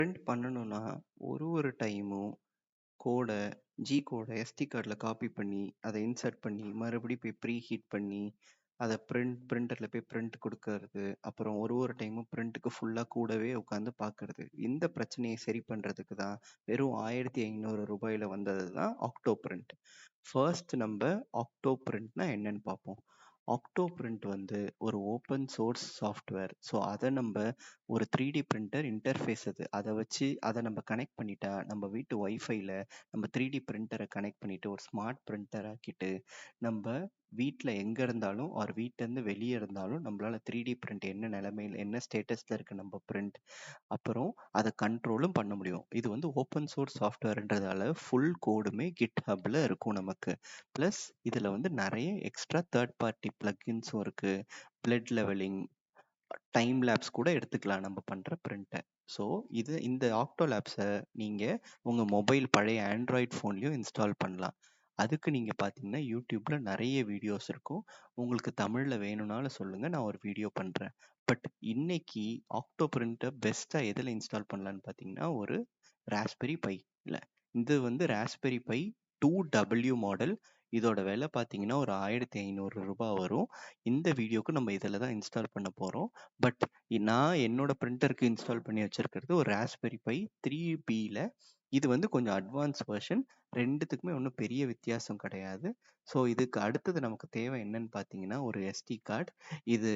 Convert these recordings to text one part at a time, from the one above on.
Print பண்ணணும்னா, ஒரு டைமும் கோட, கோட எஸ்டி கார்ட்ல காப்பி பண்ணி, அத இன்சர்ட் பண்ணி, மறுபடியும் போய் ப்ரீ ஹீட் பண்ணி, அத பிரிண்டர்ல போய் பிரிண்ட் குடுக்கறது. அப்புறம் ஒரு டைமும் பிரிண்ட்க்கு ஃபுல்லா கூடவே உட்காந்து பார்க்கறது. இந்த பிரச்சனைய சரி பண்றதுக்கு தான் வெறும் ரூ. 1500 வந்தது தான் ஆக்டோ பிரிண்ட். ஃபர்ஸ்ட் நம்ப ஆக்டோ பிரிண்ட்னா என்னன்னு பார்ப்போம். ஆக்டோ பிரிண்ட் வந்து ஒரு ஓப்பன் சோர்ஸ் சாஃப்ட்வேர். ஸோ அத நம்ப ஒரு 3D பிரிண்டர் இன்டர்ஃபேஸ் அது. அத வச்சு அத நம்ம கனெக்ட் பண்ணிட்டா, நம்ம வீட்டு வைஃபைல நம்ம 3D பிரிண்டர கனெக்ட் பண்ணிட்டு ஒரு ஸ்மார்ட் பிரிண்டர் ஆக்கிட்டு, நம்ப வீட்ல எங்க இருந்தாலும் ஆர் வீட்லருந்து வெளிய இருந்தாலும் நம்மளால 3D பிரிண்ட் என்ன நிலைமையில, என்ன ஸ்டேட்டஸ்ல இருக்கு நம்ம பிரிண்ட், அப்புறம் அத கண்ட்ரோலும் பண்ண முடியும். இது வந்து ஓப்பன் சோர்ஸ் சாஃப்ட்வேர்ன்றதால ஃபுல் கோடுமே GitHubல இருக்கும் நமக்கு. பிளஸ் இதுல வந்து நெறைய எக்ஸ்ட்ரா தேர்ட் பார்ட்டி பிளக்கின்ஸும் இருக்கு. பிளட் லெவலிங், டைம் லேப்ஸ் கூட எடுத்துக்கலாம் நம்ம பண்ற பிரிண்ட்ட. ஸோ இந்த ஆக்டோ லேப்ஸை நீங்க உங்க மொபைல் பழைய ஆண்ட்ராய்ட் ஃபோன்லயும் இன்ஸ்டால் பண்ணலாம். அதுக்கு நீங்க பார்த்தீங்கன்னா யூடியூப்ல நிறைய வீடியோஸ் இருக்கும். உங்களுக்கு தமிழ்ல வேணும்னாலும் சொல்லுங்க, நான் ஒரு வீடியோ பண்றேன். பட் இன்னைக்கு ஆக்டோ பிரிண்ட்டை பெஸ்டா எதுல இன்ஸ்டால் பண்ணலாம்னு பார்த்தீங்கன்னா ஒரு ராஸ்பெரி பை. இல்ல, இது வந்து ராஸ்பெரி பை 2W மாடல். இதோட விலை பார்த்தீங்கன்னா ஒரு ரூ. 1500 வரும். இந்த வீடியோக்கு நம்ம இதில் தான் இன்ஸ்டால் பண்ண போகிறோம். பட் நான் என்னோட பிரிண்டருக்கு இன்ஸ்டால் பண்ணி வச்சிருக்கிறது ஒரு ராஸ்பெரி பை 3Bல. இது வந்து கொஞ்சம் அட்வான்ஸ் வெர்ஷன். ரெண்டுத்துக்குமே ஒன்றும் பெரிய வித்தியாசம் கிடையாது. ஸோ இதுக்கு அடுத்தது நமக்கு தேவை என்னன்னு பார்த்தீங்கன்னா ஒரு எஸ்டி கார்டு. இது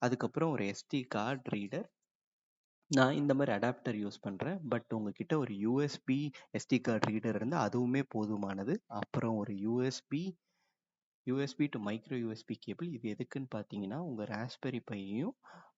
அதுக்கப்புறம் ஒரு எஸ்டி கார்டு ரீடர். நான் இந்த மாதிரி அடாப்டர் யூஸ் பண்ணுறேன். பட் உங்ககிட்ட ஒரு யூஎஸ்பி எஸ்டி கார்டு ரீடர் இருந்தால் அதுவுமே போதுமானது. அப்புறம் ஒரு USB to micro USB cable. இது எதுக்குன்னு பார்த்தீங்கன்னா உங்கள் ராஸ்பெரி பையையும்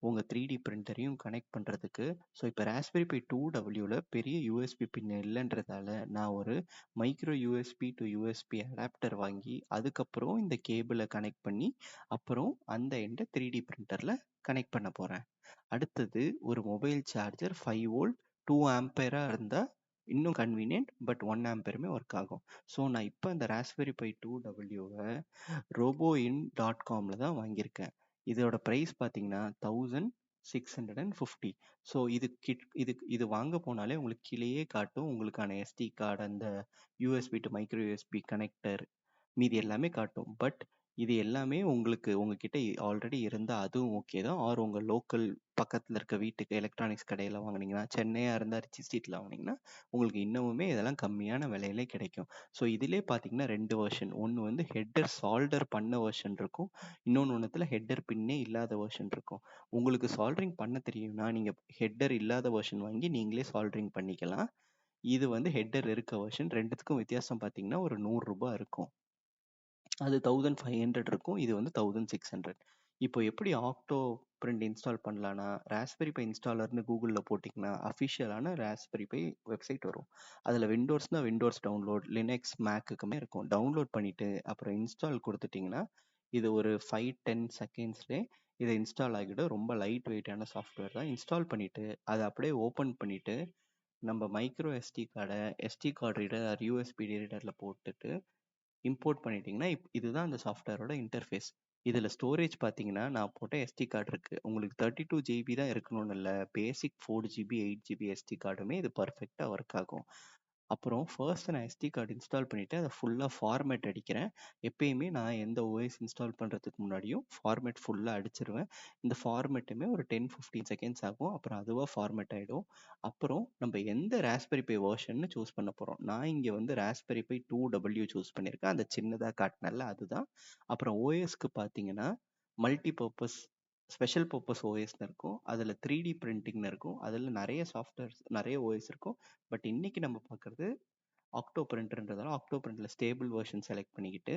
உங்கள் 3D பிரிண்டரையும் கனெக்ட் பண்ணுறதுக்கு. ஸோ இப்போ ராஸ்பெரி பை 2Wல பெரிய யூஎஸ்பி பின் இல்லைன்றதால நான் ஒரு micro USB to USB adapter வாங்கி அதுக்கப்புறம் இந்த கேபிளை கனெக்ட் பண்ணி அப்புறம் அந்த எண்டை 3D பிரிண்டரில் கனெக்ட் பண்ண போகிறேன். அடுத்தது ஒரு மொபைல் சார்ஜர் 5V 2A இருந்தால் இன்னும் கன்வீனியன்ட். பட் 1A ஒர்க் ஆகும். ஸோ நான் இப்போ அந்த ராஸ்பெரி பை 2Wவை roboin.comல தான் வாங்கியிருக்கேன். இதோட ப்ரைஸ் பார்த்தீங்கன்னா 1650. ஸோ இது வாங்க போனாலே உங்களுக்கு கீழேயே காட்டும் உங்களுக்கான எஸ்டி கார்டு, அந்த USB to micro USB connector, மீதி எல்லாமே காட்டும். பட் இது எல்லாமே உங்களுக்கு உங்ககிட்ட ஆல்ரெடி இருந்தால் அதுவும் ஓகே தான். ஆர் உங்கள் லோக்கல் பக்கத்தில் இருக்க வீட்டுக்கு எலக்ட்ரானிக்ஸ் கடையில் வாங்கினீங்கன்னா, சென்னையாக இருந்தால் ரிச்சி ஸ்ட்ரீட்டில் வாங்கினீங்கன்னா உங்களுக்கு இன்னமுமே இதெல்லாம் கம்மியான விலையிலே கிடைக்கும். ஸோ இதிலே பார்த்தீங்கன்னா 2 வெர்ஷன். ஒன்று வந்து ஹெட்டர் சால்டர் பண்ண வெர்ஷன் இருக்கும். இன்னொன்று ஹெட்டர் பின்னே இல்லாத வெர்ஷன் இருக்கும். உங்களுக்கு சால்டரிங் பண்ண தெரியும்னா நீங்கள் ஹெட்டர் இல்லாத வெர்ஷன் வாங்கி நீங்களே சால்டரிங் பண்ணிக்கலாம். இது வந்து ஹெட்டர் இருக்க வெர்ஷன். ரெண்டுத்துக்கும் வித்தியாசம் பார்த்தீங்கன்னா ஒரு ரூ. 100 இருக்கும். அது 1500 இருக்கும். இது வந்து 1600. இப்போ எப்படி ஆக்டோ பிரிண்ட் இன்ஸ்டால் பண்ணலான்னா, ராஸ்பெரி பை இன்ஸ்டாலர்னு கூகுளில் போட்டிங்கன்னா அஃபிஷியலான ராஸ்பெரி பை வெப்சைட் வரும். அதில் விண்டோஸ்னால் விண்டோஸ் டவுன்லோட், லினக்ஸ் மேக்குக்குமே இருக்கும். டவுன்லோட் பண்ணிவிட்டு அப்புறம் இன்ஸ்டால் கொடுத்துட்டிங்கன்னா இது ஒரு 5-10 செகண்ட்ஸ்லேயே இதை இன்ஸ்டால் ஆகிடும். ரொம்ப லைட் வெயிட்டான சாஃப்ட்வேர் தான். இன்ஸ்டால் பண்ணிவிட்டு அதை அப்படியே ஓப்பன் பண்ணிவிட்டு நம்ம micro SD card reader or USB ரீடரில் போட்டுட்டு இம்போர்ட் பண்ணிட்டீங்கன்னா இதுதான் அந்த சாஃப்ட்வேரோட இன்டர்ஃபேஸ். இதில் ஸ்டோரேஜ் பார்த்தீங்கன்னா நான் போட்ட எஸ்டி கார்டு இருக்குது. உங்களுக்கு 32 GB தான் இருக்கணும்னு இல்லை, பேசிக் 4 GB 8 GB எஸ்டி கார்டுமே இது பர்ஃபெக்டாக ஒர்க் ஆகும். அப்புறம் ஃபர்ஸ்ட் நான் எஸ்டி கார்டு இன்ஸ்டால் பண்ணிவிட்டு அதை ஃபுல்லாக ஃபார்மேட் அடிக்கிறேன். எப்பயுமே நான் எந்த ஓஎஸ் இன்ஸ்டால் பண்ணுறதுக்கு முன்னாடியும் ஃபார்மேட் ஃபுல்லாக அடிச்சிருவேன். இந்த ஃபார்மேட்டுமே ஒரு 10-15 செகண்ட்ஸ் ஆகும். அப்புறம் அதுவாக ஃபார்மேட் ஆகிடும். அப்புறம் நம்ம எந்த ராஸ்பெரி பை வெர்ஷன்னு சூஸ் பண்ண போகிறோம். நான் இங்கே வந்து ராஸ்பெரி பை 2W சூஸ் பண்ணியிருக்கேன். அந்த சின்னதாக காட்டினல அதுதான். அப்புறம் ஓஎஸ்க்கு பார்த்தீங்கன்னா மல்டி பர்பஸ் ஸ்பெஷல் பர்பஸ் ஓஎஸ்ன்னு இருக்கும். அதில் 3D பிரிண்டிங்னு இருக்கும். அதில் நிறைய சாஃப்ட்வேர்ஸ், நிறைய ஓஎஸ் இருக்கும். பட் இன்னைக்கு நம்ம பார்க்குறது ஆக்டோ பிரிண்டர்ன்றதால ஆக்டோ பிரிண்டில் ஸ்டேபிள் வெர்ஷன் செலக்ட் பண்ணிக்கிட்டு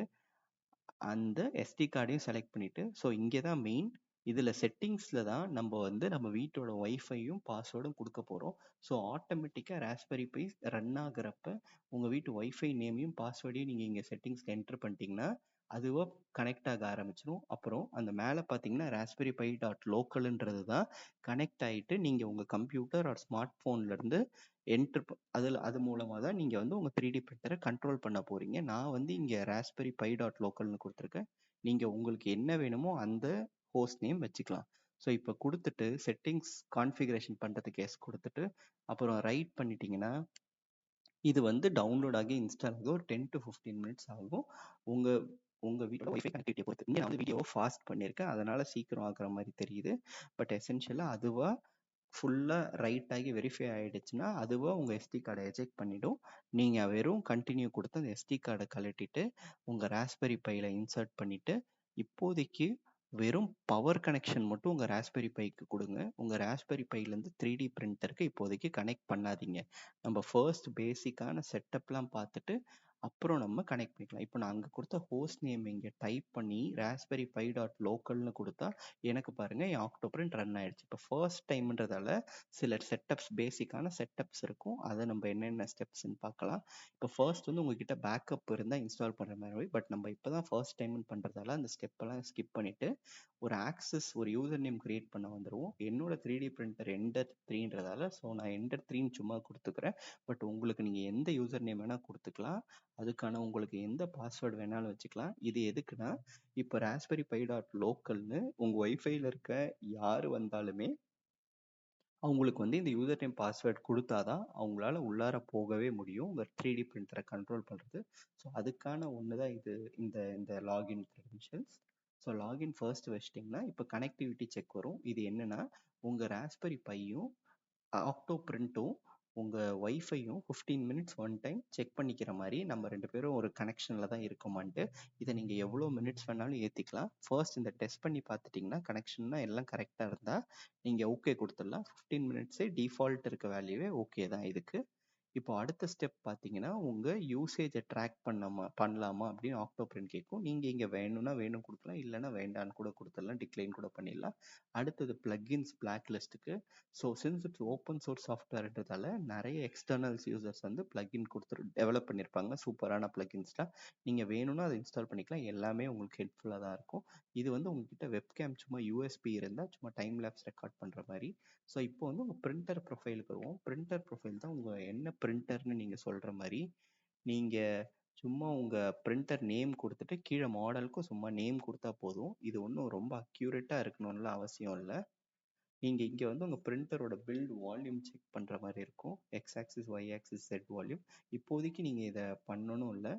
அந்த எஸ்டி கார்டையும் செலக்ட் பண்ணிவிட்டு, ஸோ இங்கே தான் மெயின். இதில் செட்டிங்ஸில் தான் நம்ம வந்து நம்ம வீட்டோட ஒய்ஃபையும் பாஸ்வேர்டும் கொடுக்க போகிறோம். ஸோ ஆட்டோமேட்டிக்காக ராஸ்பெரி பை ரன் ஆகுறப்ப உங்கள் வீட்டு ஒய்ஃபை நேமையும் பாஸ்வேர்டையும் நீங்கள் இங்கே செட்டிங்ஸில் என்ட்ரு பண்ணிட்டீங்கன்னா அதுவாக கனெக்ட் ஆக ஆரம்பிச்சிடும். அப்புறம் அந்த மேலே பார்த்தீங்கன்னா ராஸ்பெரி பை .localன்றது தான் கனெக்ட் ஆகிட்டு நீங்கள் உங்கள் கம்ப்யூட்டர் ஆர் ஸ்மார்ட் ஃபோன்லேருந்து அது மூலமாக தான் நீங்கள் வந்து உங்கள் 3D பிரிண்டரை கண்ட்ரோல் பண்ண போகிறீங்க. நான் வந்து இங்கே ராஸ்பெரி பை .localனு கொடுத்துருக்கேன். நீங்கள் உங்களுக்கு என்ன வேணுமோ அந்த ஹோஸ்ட் நேம் வச்சுக்கலாம். ஸோ இப்போ கொடுத்துட்டு செட்டிங்ஸ் கான்ஃபிகரேஷன் பண்ணுறதுக்கு எஸ் கொடுத்துட்டு அப்புறம் ரைட் பண்ணிட்டீங்கன்னா இது வந்து டவுன்லோட் ஆகி இன்ஸ்டால் ஆகி ஒரு 10 to 15 மினிட்ஸ் ஆகும். உங்கள் வீட்டோட ஒய்ஃபை கனெக்டிவிட்டியை பொறுத்து. இங்கே நான் வந்து வீடியோவை ஃபாஸ்ட் பண்ணியிருக்கேன், அதனால் சீக்கிரம் ஆகிற மாதிரி தெரியுது. பட் எசென்ஷியலாக அதுவாக ஃபுல்லாக ரைட் ஆகி வெரிஃபை ஆகிடுச்சுன்னா அதுவாக உங்கள் எஸ்டி கார்டை எஜெக்ட் பண்ணிவிடும். நீங்கள் வெறும் கண்டினியூ கொடுத்து அந்த எஸ்டி கார்டை கழட்டிட்டு உங்கள் ராஸ்பெரி பையில் இன்சர்ட் பண்ணிவிட்டு இப்போதைக்கு வெறும் பவர் கனெக்ஷன் மட்டும் உங்கள் ராஸ்பெரி பைக்கு கொடுங்க. உங்கள் ராஸ்பெரி பையிலேருந்து 3D பிரிண்டருக்கு இப்போதைக்கு கனெக்ட் பண்ணாதீங்க. நம்ம ஃபர்ஸ்ட் பேசிக்கான செட்டப்லாம் பார்த்துட்டு அப்புறம் நம்ம கனெக்ட் பண்ணிக்கலாம். இப்போ நான் அங்கே கொடுத்த ஹோஸ்ட் நேம் இங்கே டைப் பண்ணி ராஸ்பெரி பை டாட் லோக்கல்னு கொடுத்தா எனக்கு பாருங்கள் என் ஆக்டோபிரிண்ட் ரன் ஆயிடுச்சு. இப்போ ஃபர்ஸ்ட் டைம்ன்றதால சில செட்டப்ஸ் பேசிக்கான செட்டப்ஸ் இருக்கும், அதை நம்ம என்னென்ன ஸ்டெப்ஸ்ன்னு பார்க்கலாம். இப்போ ஃபர்ஸ்ட் வந்து உங்ககிட்ட பேக்கப் இருந்தால் இன்ஸ்டால் பண்ணுற மாதிரி, பட் நம்ம இப்போ தான் ஃபர்ஸ்ட் டைம்னு பண்ணுறதால அந்த ஸ்டெப்பெல்லாம் ஸ்கிப் பண்ணிவிட்டு ஒரு ஆக்சஸ் ஒரு யூசர் நேம் கிரியேட் பண்ண வந்துடுவோம். என்னோட 3D பிரிண்டர் எண்டர் 3ன்றதால ஸோ நான் எண்டர் 3ன்னு சும்மா கொடுத்துக்கிறேன். பட் உங்களுக்கு நீங்கள் எந்த யூசர் நேம் வேணால் கொடுத்துக்கலாம், அதுக்கான உங்களுக்கு எந்த பாஸ்வேர்டு வேணாலும் வச்சுக்கலாம். இது எதுக்குன்னா இப்போ ராஸ்பெரி பை டாட் லோக்கல்னு உங்கள் ஒய்ஃபைல இருக்க யார் வந்தாலுமே அவங்களுக்கு வந்து இந்த யூசர் நேம் பாஸ்வேர்ட் கொடுத்தாதான் அவங்களால உள்ளார போகவே முடியும் உங்கள் 3D பிரிண்டரை கண்ட்ரோல் பண்ணுறது. ஸோ அதுக்கான ஒன்று தான் இது இந்த இந்த login credentials. So login first வச்சிட்டிங்கன்னா இப்போ கனெக்டிவிட்டி செக் வரும். இது என்னன்னா உங்கள் ராஸ்பெரி பையும் ஆக்டோ பிரிண்ட்டும் உங்கள் ஒய்ஃபையும் 15 மினிட்ஸ் ஒன் டைம் செக் பண்ணிக்கிற மாதிரி நம்ம ரெண்டு பேரும் ஒரு கனெக்ஷனில் தான் இருக்கோமான்ட்டு. இதை நீங்கள் எவ்வளோ மினிட்ஸ் வேணாலும் ஏற்றிக்கலாம். ஃபர்ஸ்ட் இந்த டெஸ்ட் பண்ணி பார்த்துட்டிங்கன்னா கனெக்ஷன்னா எல்லாம் கரெக்டாக இருந்தால் நீங்கள் ஓகே கொடுத்துடலாம். 15 மினிட்ஸே டிஃபால்ட் இருக்க வேல்யூவே ஓகே தான் இதுக்கு. இப்போ அடுத்த ஸ்டெப் பார்த்தீங்கன்னா உங்கள் யூசேஜை ட்ராக் பண்ணலாமா அப்படின்னு ஆக்டோ பிரிண்ட் கேட்கும். நீங்கள் இங்கே வேணும்னா வேணும் கொடுக்கலாம், இல்லைன்னா வேண்டான்னு கூட கொடுத்துடலாம், டிக்ளைன் கூட பண்ணிடலாம். அடுத்தது பிளக்இன்ஸ் பிளாக் லிஸ்ட்டுக்கு. So since it's open source சாஃப்ட்வேர்ன்றதால நிறைய எக்ஸ்டர்னல்ஸ் யூசர்ஸ் வந்து பிளக்இன் கொடுத்து டெவலப் பண்ணியிருப்பாங்க, சூப்பரான பிளக்இன்ஸ்லாம். நீங்கள் வேணும்னா அதை இன்ஸ்டால் பண்ணிக்கலாம், எல்லாமே உங்களுக்கு ஹெல்ப்ஃபுல்லாக தான் இருக்கும். இது வந்து உங்ககிட்ட வெப்கேம் சும்மா யூஎஸ்பி இருந்தால் சும்மா டைம் லேப்ஸ் ரெக்கார்ட் பண்ணுற மாதிரி. ஸோ இப்போ வந்து உங்கள் பிரிண்டர் ப்ரொஃபைலுக்கு வருவோம். பிரிண்டர் ப்ரொஃபைல் தான் உங்கள் என்ன பிரிண்டர்னு நீங்கள் சொல்கிற மாதிரி. நீங்கள் சும்மா உங்கள் பிரிண்டர் நேம் கொடுத்துட்டு கீழே மாடலுக்கும் சும்மா நேம் கொடுத்தா போதும். இது ஒன்றும் ரொம்ப அக்யூரேட்டாக இருக்கணும்லாம் அவசியம் இல்லை. நீங்கள் இங்கே வந்து உங்கள் பிரிண்டரோட பில்ட் வால்யூம் செக் பண்ணுற மாதிரி இருக்கும். X axis Y axis set volume. இப்போதைக்கு நீங்கள் இதை பண்ணணும் இல்லை.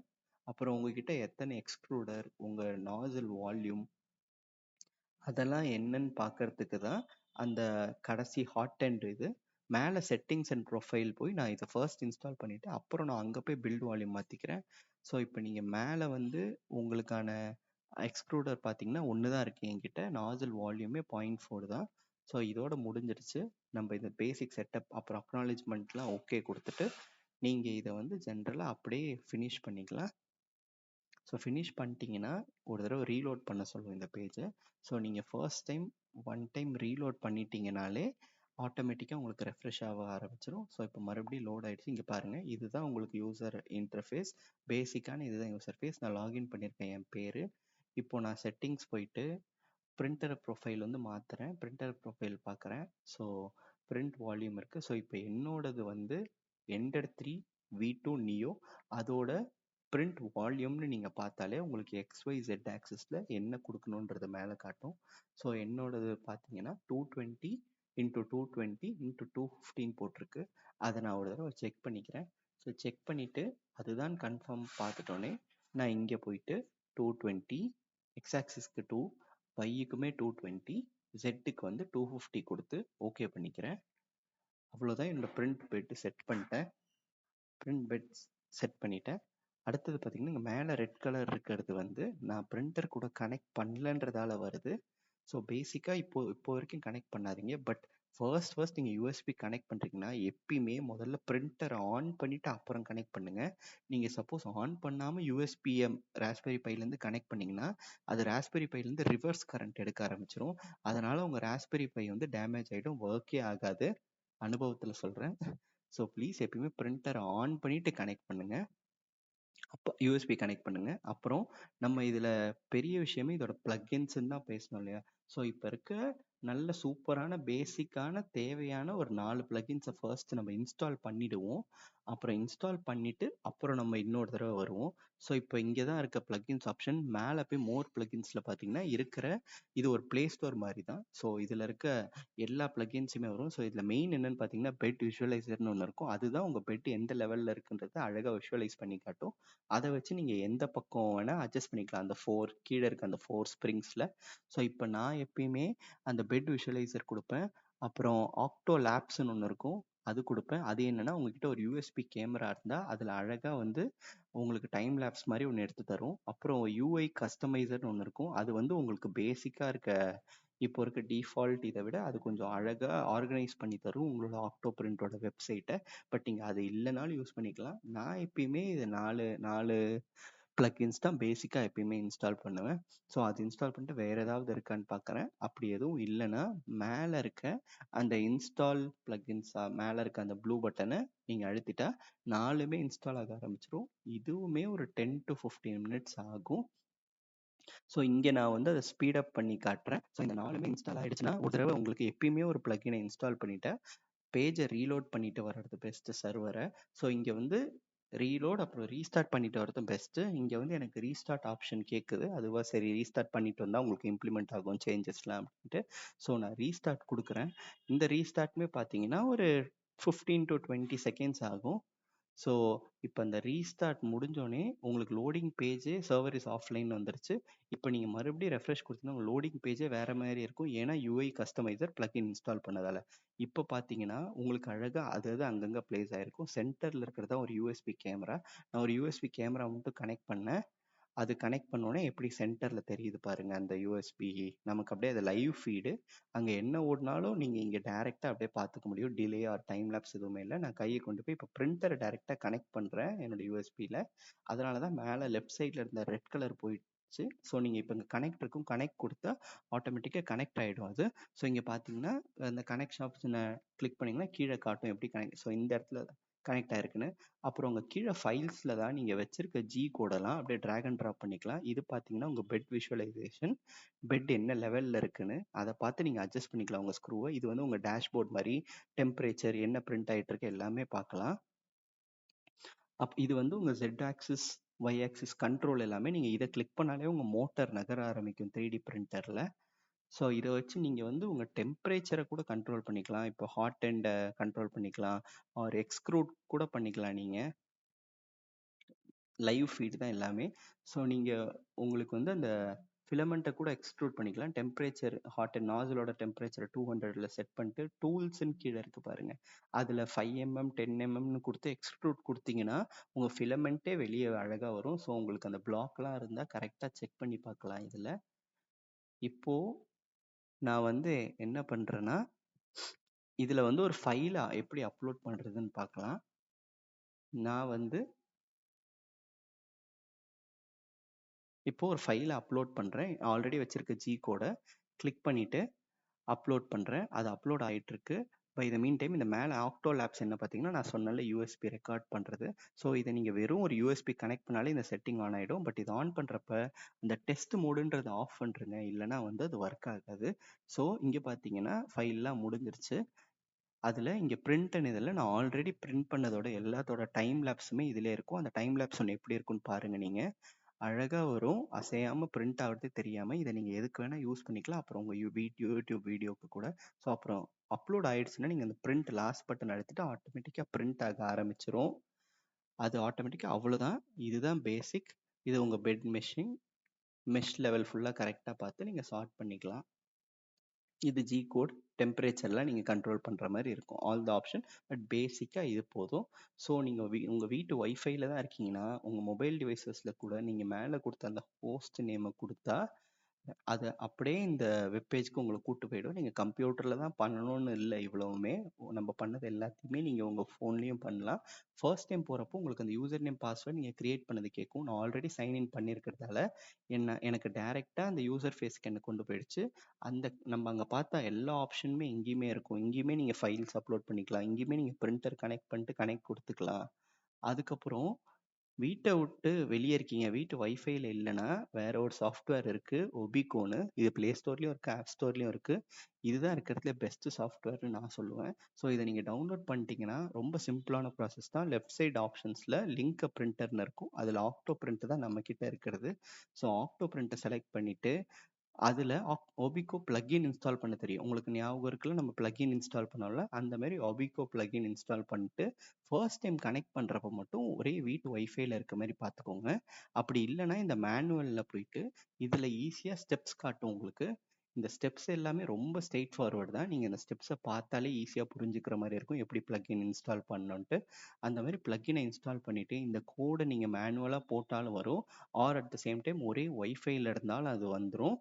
அப்புறம் உங்ககிட்ட எத்தனை எக்ஸ்க்ளூடர், உங்கள் நாசில் வால்யூம், அதெல்லாம் என்னன்னு பார்க்கறதுக்கு தான் அந்த கடைசி ஹாட் அண்ட் இது. மேலே செட்டிங்ஸ் அண்ட் ப்ரொஃபைல் போய் நான் இதை ஃபர்ஸ்ட் இன்ஸ்டால் பண்ணிவிட்டு அப்புறம் நான் அங்கே போய் பில்ட் வால்யூம் மாற்றிக்கிறேன். ஸோ இப்போ நீங்கள் மேலே வந்து உங்களுக்கான எக்ஸ்க்ளூடர் பார்த்தீங்கன்னா ஒன்று தான் இருக்குது என்கிட்ட, நாசில் வால்யூமே 0.4 தான். ஸோ இதோட முடிஞ்சிடுச்சு. நம்ம இந்த பேசிக் செட்டப் அப்புறம் அக்னாலேஜ்மெண்ட்லாம் ஓகே கொடுத்துட்டு நீங்கள் இதை வந்து ஜென்ரலாக அப்படியே ஃபினிஷ் பண்ணிக்கலாம். ஸோ ஃபினிஷ் பண்ணிட்டீங்கன்னா ஒரு தடவை ரீலோட் பண்ண சொல்லுவோம் இந்த பேஜை. ஸோ நீங்கள் first time one time reload பண்ணிட்டீங்கனாலே ஆட்டோமேட்டிக்காக உங்களுக்கு ரெஃப்ரெஷ் ஆக ஆரம்பிச்சிடும். ஸோ இப்போ மறுபடியும் லோட் ஆகிடுச்சு. இங்கே பாருங்கள், இதுதான் உங்களுக்கு யூசர் இன்டர்ஃபேஸ். பேசிக்கான இதுதான் யூசர் ஃபேஸ். நான் லாகின் பண்ணியிருக்கேன் என் பேர். இப்போ நான் செட்டிங்ஸ் போயிட்டு பிரிண்டர் ப்ரொஃபைல் வந்து மாற்றுறேன். பிரிண்டர் ப்ரொஃபைல் பார்க்குறேன். ஸோ பிரிண்ட் வால்யூம் இருக்குது. ஸோ இப்போ என்னோடது வந்து எண்டர் 3 V2 நியோ. அதோட பிரிண்ட் வால்யூம்னு நீங்கள் பார்த்தாலே உங்களுக்கு XYZ ஆக்சிஸில் என்ன கொடுக்கணுன்றது மேலே காட்டும். ஸோ என்னோடது பார்த்தீங்கன்னா 220 × 220 × 215 போட்டிருக்கு. அதை நான் ஒரு தடவை செக் பண்ணிக்கிறேன். ஸோ செக் பண்ணிவிட்டு அதுதான் கன்ஃபார்ம் பார்த்துட்டோன்னே நான் இங்கே போயிட்டு 220, எக்ஸ் ஆக்சிஸ்க்கு 2, ஒய்க்குமே 220, ஜெட்டுக்கு வந்து 250 கொடுத்து ஓகே பண்ணிக்கிறேன். அவ்வளோதான். என்னோட பிரிண்ட் பெட் செட் பண்ணிட்டேன். பிரிண்ட் பெட் செட் பண்ணிட்டேன். அடுத்தது பார்த்தீங்கன்னா இங்கே மேலே ரெட் கலர் இருக்கிறது வந்து நான் பிரிண்டர் கூட கனெக்ட் பண்ணலன்றதால வருது. ஸோ பேசிக்காக இப்போ வரைக்கும் கனெக்ட் பண்ணாதீங்க. பட் ஃபர்ஸ்ட் நீங்கள் யூஎஸ்பி கனெக்ட் பண்ணுறீங்கன்னா எப்பயுமே முதல்ல பிரிண்டரை ஆன் பண்ணிவிட்டு அப்புறம் கனெக்ட் பண்ணுங்கள். நீங்கள் சப்போஸ் ஆன் பண்ணாமல் யூஎஸ்பியை ராஸ்பெரி பைலேருந்து கனெக்ட் பண்ணிங்கன்னா அது ராஸ்பெரி பைலேருந்து ரிவர்ஸ் கரண்ட் எடுக்க ஆரம்பிச்சிடும். அதனால் உங்கள் ராஸ்பெரி பை வந்து டேமேஜ் ஆகிடும், ஒர்க்கே ஆகாது. அனுபவத்தில் சொல்கிறேன். ஸோ ப்ளீஸ் எப்பயுமே பிரிண்டரை ஆன் பண்ணிவிட்டு கனெக்ட் பண்ணுங்கள், அப்போ யூஎஸ்பி கனெக்ட் பண்ணுங்கள். அப்புறம் நம்ம இதில் பெரிய விஷயமே இதோட ப்ளக்இன்ஸ்ன்னு தான் பேசணும் இல்லையா. ஸோ இப்போ இருக்க நல்ல சூப்பரான பேசிக்கான தேவையான ஒரு 4 பிளகின்ஸை ஃபர்ஸ்ட் நம்ம இன்ஸ்டால் பண்ணிடுவோம். அப்புறம் இன்ஸ்டால் பண்ணிட்டு அப்புறம் நம்ம இன்னொரு தடவை வருவோம். ஸோ இப்போ இங்கே தான் இருக்க பிளகின்ஸ் ஆப்ஷன் மேலே போய் மோர் பிளகின்ஸில் பார்த்தீங்கன்னா இருக்கிற இது ஒரு ப்ளே ஸ்டோர் மாதிரி தான். ஸோ இதில் இருக்க எல்லா பிளகின்ஸுமே வரும். ஸோ இதில் மெயின் என்னன்னு பார்த்தீங்கன்னா பெட் விஷுவலைசர்னு ஒன்று இருக்கும். அதுதான் உங்கள் பெட் எந்த லெவலில் இருக்குன்றதை அழகாக விஷுவலைஸ் பண்ணி காட்டும். அதை வச்சு நீங்கள் எந்த பக்கம் வேணால் அட்ஜஸ்ட் பண்ணிக்கலாம். அந்த கீழே இருக்க அந்த 4 ஸ்ப்ரிங்ஸில். ஸோ இப்போ நான் எப்பயுமே அந்த பெட் விஷுவலைசர் கொடுப்பேன். அப்புறம் ஆக்டோ லேப்ஸ்ன்னு ஒன்று இருக்கும், அது கொடுப்பேன். அது என்னன்னா உங்ககிட்ட ஒரு யூஎஸ்பி கேமரா இருந்தால் அதில் அழகாக வந்து உங்களுக்கு டைம் லேப்ஸ் மாதிரி ஒன்று எடுத்து தரும். அப்புறம் யூஐ கஸ்டமைசர்னு ஒன்று இருக்கும். அது வந்து உங்களுக்கு பேசிக்காக இருக்க இப்போ இருக்க டிஃபால்ட் இதை விட அது கொஞ்சம் அழகாக ஆர்கனைஸ் பண்ணி தரும் உங்களோட ஆக்டோ பிரிண்டோட வெப்சைட்டை. பட் நீங்கள் அது இல்லைனாலும் யூஸ் பண்ணிக்கலாம். நான் எப்பயுமே இது நாலு நாலு பிளக்கின்ஸ் தான் பேசிக்காக எப்பயுமே இன்ஸ்டால் பண்ணுவேன். ஸோ அது இன்ஸ்டால் பண்ணிட்டு வேறு ஏதாவது இருக்கான்னு பார்க்குறேன். அப்படி எதுவும் இல்லைன்னா மேலே இருக்க அந்த இன்ஸ்டால் பிளக்கின்ஸாக மேலே இருக்க அந்த ப்ளூ பட்டனை நீங்கள் அழுத்திட்டா 4மே இன்ஸ்டால் ஆக ஆரம்பிச்சிடும். இதுவுமே ஒரு 10 to 15 மினிட்ஸ் ஆகும். ஸோ இங்கே நான் வந்து அதை ஸ்பீடப் பண்ணி காட்டுறேன். ஸோ இந்த 4மே இன்ஸ்டால் ஆகிடுச்சுன்னா ஒரு தடவை உங்களுக்கு எப்பயுமே ஒரு பிளக்கினை இன்ஸ்டால் பண்ணிவிட்டேன் பேஜை ரீலோட் பண்ணிட்டு வர்றது பெஸ்ட்டு சர்வரை. ஸோ இங்கே வந்து ரீலோட் அப்புறம் ரீஸ்டார்ட் பண்ணிட்டு வரது பெஸ்ட்டு. இங்கே வந்து எனக்கு ரீஸ்டார்ட் ஆப்ஷன் கேட்குது. அதுவாக சரி ரீஸ்டார்ட் பண்ணிட்டு வந்தால் உங்களுக்கு இம்ப்ளிமெண்ட் ஆகும் சேஞ்சஸ்லாம் அப்படின்ட்டு. ஸோ நான் ரீஸ்டார்ட் கொடுக்குறேன். இந்த ரீஸ்டார்ட்டுமே பார்த்தீங்கன்னா ஒரு 15 to 20 செகண்ட்ஸ் ஆகும். ஸோ இப்போ அந்த ரீஸ்டார்ட் முடிஞ்சோடனே உங்களுக்கு லோடிங் பேஜே சர்வர் இஸ் ஆஃப்லைன் வந்துருச்சு. இப்போ நீங்கள் மறுபடியும் ரெஃப்ரெஷ் கொடுத்தீங்கன்னா உங்கள் லோடிங் பேஜே வேறு மாதிரி இருக்கும். ஏன்னா யூஐ கஸ்டமைசர் பிளக்இன் இன்ஸ்டால் பண்ணதால். இப்போ பார்த்தீங்கன்னா உங்களுக்கு அழகாக அது அங்கங்கே பிளேஸ் ஆகிருக்கும். சென்டரில் இருக்கிறதா ஒரு யூஎஸ்பி கேமரா. நான் ஒரு யூஎஸ்பி கேமரா மட்டும் கனெக்ட் பண்ணேன். அது கனெக்ட் பண்ணோன்னே எப்படி சென்டரில் தெரியுது பாருங்கள் அந்த யூஎஸ்பி. நமக்கு அப்படியே அது லைவ் ஃபீடு. அங்கே என்ன ஓடினாலும் நீங்கள் இங்கே டேரெக்டாக அப்படியே பார்த்துக்க முடியும். டிலே ஆர் டைம் லேப்ஸ் எதுவுமே இல்லை. நான் கையை கொண்டு போய் இப்போ பிரிண்டரை டேரெக்டாக கனெக்ட் பண்ணுறேன் என்னோட யூஎஸ்பியில். அதனால தான் மேலே லெஃப்ட் சைடில் இருந்த ரெட் கலர் போயிடுச்சு. ஸோ நீங்கள் இப்போ இங்கே கனெக்ட் இருக்கும், கனெக்ட் கொடுத்தா ஆட்டோமேட்டிக்காக கனெக்ட் ஆகிடும் அது. ஸோ இங்கே பார்த்தீங்கன்னா அந்த கனெக்ஷன் ஆப்ஷனை கிளிக் பண்ணிங்கன்னா கீழே காட்டும் எப்படி கனெக்ட். ஸோ இந்த இடத்துல கனெக்ட் ஆயிருக்குன்னு. அப்புறம் உங்கள் கீழே ஃபைல்ஸில் தான் நீங்கள் வச்சிருக்க ஜி கோடெல்லாம் அப்படியே ட்ராக் அண்ட் ட்ராப் பண்ணிக்கலாம். இது பார்த்தீங்கன்னா உங்கள் பெட் விஷுவலைசேஷன், பெட் என்ன லெவலில் இருக்குன்னு அதை பார்த்து நீங்கள் அட்ஜஸ்ட் பண்ணிக்கலாம் உங்கள் ஸ்க்ரூவை. இது வந்து உங்கள் டேஷ்போர்ட் மாதிரி டெம்பரேச்சர் என்ன பிரிண்ட் ஆகிட்டு இருக்கு எல்லாமே பார்க்கலாம். இது வந்து உங்கள் Z axis Y axis control எல்லாமே நீங்கள் இதை கிளிக் பண்ணாலே உங்கள் மோட்டர் நகர ஆரம்பிக்கும் 3D பிரிண்டரில். ஸோ இதை வச்சு நீங்கள் வந்து உங்கள் டெம்பரேச்சரை கூட கண்ட்ரோல் பண்ணிக்கலாம். இப்போ ஹாட் அண்டை கண்ட்ரோல் பண்ணிக்கலாம், ஆர் எக்ஸ்க்ரூட் கூட பண்ணிக்கலாம். நீங்கள் லைவ் ஃபீட் தான் எல்லாமே. ஸோ நீங்கள் உங்களுக்கு வந்து அந்த ஃபிலமெண்ட்டை கூட எக்ஸ்க்ளூட் பண்ணிக்கலாம். டெம்பரேச்சர் ஹாட் அண்ட் நாசிலோட டெம்பரேச்சரை 200ல் செட் பண்ணிட்டு டூல்ஸ்ன்னு கீழே இருக்குது பாருங்கள், அதில் 5mm 10mmன்னு கொடுத்து எக்ஸ்க்ளூட் கொடுத்தீங்கன்னா உங்கள் ஃபிலமெண்ட்டே வெளியே அழகாக வரும். ஸோ உங்களுக்கு அந்த பிளாக்லாம் இருந்தால் கரெக்டாக செக் பண்ணி பார்க்கலாம். இதில் இப்போது நான் வந்து என்ன பண்ணுறேன்னா இதில் வந்து ஒரு ஃபைலை எப்படி அப்லோட் பண்ணுறதுன்னு பார்க்கலாம். நான் வந்து இப்போ ஒரு ஃபைலை அப்லோட் பண்ணுறேன். ஆல்ரெடி வச்சிருக்க ஜி கோடை கிளிக் பண்ணிவிட்டு அப்லோட் பண்ணுறேன். அது அப்லோட் ஆகிட்டுருக்கு. பை த மீன் டைம் இந்த மேலே ஆக்டோ லேப்ஸ் என்ன பார்த்தீங்கன்னா நான் சொன்னல யூஎஸ்பி ரெக்கார்ட் பண்ணுறது. ஸோ இதை நீங்கள் வெறும் ஒரு யூஎஸ்பி கனெக்ட் பண்ணாலே இந்த செட்டிங் ஆன் ஆகிடும். பட் இது ஆன் பண்ணுறப்ப இந்த டெஸ்ட் மோடுன்றதை ஆஃப் பண்ணுறேங்க, இல்லைனா வந்து அது ஒர்க் ஆகாது. ஸோ இங்கே பார்த்தீங்கன்னா ஃபைல்லாம் முடிஞ்சிருச்சு. அதில் இங்கே பிரிண்ட்னு இதில் நான் ஆல்ரெடி பிரிண்ட் பண்ணதோட எல்லாத்தோட டைம் லேப்ஸுமே இதிலே இருக்கும். அந்த டைம் லேப்ஸ் ஒன்று எப்படி இருக்குன்னு பாருங்கள். நீங்கள் அழகாக வரும், அசையாமல் பிரிண்ட் ஆகிறது தெரியாமல். இதை நீங்கள் எதுக்கு வேணால் யூஸ் பண்ணிக்கலாம். அப்புறம் உங்கள் யூடியூப் வீடியோக்கு கூட. ஸோ அப்புறம் அப்லோட் ஆகிடுச்சுன்னா நீங்கள் அந்த பிரிண்ட் லாஸ்ட் பட்டன் அழுத்திட்டு ஆட்டோமேட்டிக்காக பிரிண்ட் ஆக ஆரம்பிச்சிரும். அது ஆட்டோமேட்டிக்காக அவ்வளோதான். இதுதான் பேசிக். இது உங்கள் பெட் மெஷ் லெவல் ஃபுல்லாக கரெக்டாக பார்த்து நீங்கள் சார்ட் பண்ணிக்கலாம். இது ஜி கோட் டெம்பரேச்சர்லாம் நீங்கள் கண்ட்ரோல் பண்ணுற மாதிரி இருக்கும். All the option. பட் பேசிக்காக இது போதும். ஸோ நீங்கள் உங்கள் வீட்டு ஒய்ஃபைல தான் இருக்கீங்கன்னா உங்கள் மொபைல் டிவைசஸில் கூட நீங்கள் மேலே கொடுத்த அந்த ஹோஸ்ட் நேமை கொடுத்தா அது அப்படியே இந்த வெப்பேஜ்க்கு உங்களை கூட்டு போயிடும். நீங்கள் கம்ப்யூட்டரில் தான் பண்ணணும்னு இல்லை. இவ்வளவுமே நம்ம பண்ணது எல்லாத்தையுமே நீங்கள் உங்கள் ஃபோன்லேயும் பண்ணலாம். ஃபர்ஸ்ட் டைம் போகிறப்போ உங்களுக்கு அந்த யூசர் நேம் பாஸ்வேர்ட் நீங்கள் க்ரியேட் பண்ணது கேட்கும். நான் ஆல்ரெடி சைன்இன் பண்ணியிருக்கிறதால எனக்கு டைரெக்டாக அந்த யூசர் ஃபேஸ்க்கு என்ன கொண்டு போயிடுச்சு. நம்ம அங்கே பார்த்தா எல்லா ஆப்ஷனுமே எங்கேயுமே இருக்கும். இங்கேயுமே நீங்கள் ஃபைல்ஸ் அப்லோட் பண்ணிக்கலாம், இங்கேயுமே நீங்கள் பிரிண்டர் கனெக்ட் பண்ணிட்டு கனெக்ட் கொடுத்துக்கலாம். அதுக்கப்புறம் வீட்ட விட்டு வெளிய இருக்கீங்க. வீட்டு வைஃபைல இல்லன்னா, வேற ஒரு சாஃப்ட்வேர் இருக்கு. ஒபிகோன்னு. இது Play Storeலயும் இருக்கு, App Storeலயும் இருக்கு. இதுதான் இருக்கிறதுலே பெஸ்ட் சாஃப்ட்வேர்ன்னு நான் சொல்லுவேன். ஸோ இத நீங்க டவுன்லோட் பண்ணிட்டீங்கன்னா, ரொம்ப சிம்பிளான ப்ராசஸ் தான். லெஃப்ட் சைடு ஆப்ஷன்ஸ்ல லிங்க் அ பிரிண்டர்ன்னு இருக்கும். அதுல ஆக்டோ பிரிண்ட் தான் நம்ம கிட்ட இருக்கிறது. ஸோ ஆக்டோ பிரிண்ட்ட செலக்ட் பண்ணிட்டு, அதுல ஒபிகோ பிளக்கின் இன்ஸ்டால் பண்ண தெரியும். உங்களுக்கு ஞாபகம் இருக்குல்ல, நம்ம பிளக்கின் இன்ஸ்டால் பண்ணோம்ல, அந்த மாரி ஒபிகோ பிளக்கின் இன்ஸ்டால் பண்ணிட்டு, ஃபர்ஸ்ட் டைம் கனெக்ட் பண்றப்ப மட்டும் ஒரே வீட்டு வைஃபைல இருக்க மாரி பார்த்துக்கோங்க. அப்படி இல்லன்னா, இந்த மேனுவல்ல போயிட்டு, இதுல ஈஸியா ஸ்டெப்ஸ் காட்டும் உங்களுக்கு. இந்த ஸ்டெப்ஸ் எல்லாமே ரொம்ப ஸ்ட்ரெய்ட் ஃபார்வர்ட் தான். நீங்க இந்த ஸ்டெப்ஸ பார்த்தாலே ஈஸியா புரிஞ்சுக்கிற மாரி இருக்கும். எப்படி பிளக்கின் இன்ஸ்டால் பண்ணணுன்ட்டு. அந்த மாரி பிளக்கின இன்ஸ்டால் பண்ணிட்டு, இந்த கோட நீங்க மேனுவலா போட்டாலும் வரும். Or at the same time ஒரே வைஃபைல இருந்தாலும் அது வந்துரும்.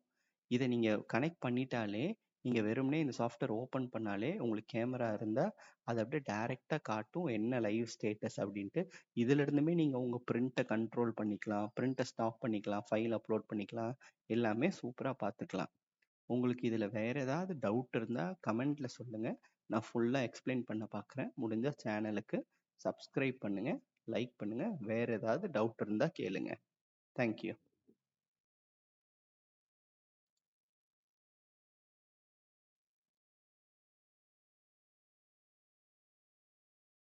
இத நீங்க கனெக்ட் பண்ணிட்டாலே, நீங்க வெறுமனே இந்த சாஃப்ட்வேர் ஓப்பன் பண்ணாலே, உங்களுக்கு கேமரா இருந்தா, அது அப்படியே டைரக்ட்டா காட்டும் என்ன லைவ் ஸ்டேட்டஸ் அப்படின்ட்டு. இதுல இருந்துமே நீங்க உங்க பிரிண்ட்ட கண்ட்ரோல் பண்ணிக்கலாம். பிரிண்ட்ட ஸ்டாப் பண்ணிக்கலாம். ஃபைல் அப்லோட் பண்ணிக்கலாம். எல்லாமே சூப்பரா பார்த்துக்கலாம். உங்களுக்கு இதுல வேற ஏதாவது டவுட் இருந்தா கமெண்ட்ல சொல்லுங்க. நான் ஃபுல்லா எக்ஸ்பிளைன் பண்ண பார்க்குறேன். முடிஞ்சா சேனலுக்கு சப்ஸ்கிரைப் பண்ணுங்க, லைக் பண்ணுங்க. வேற ஏதாவது டவுட் இருந்தா கேளுங்க. Thank you.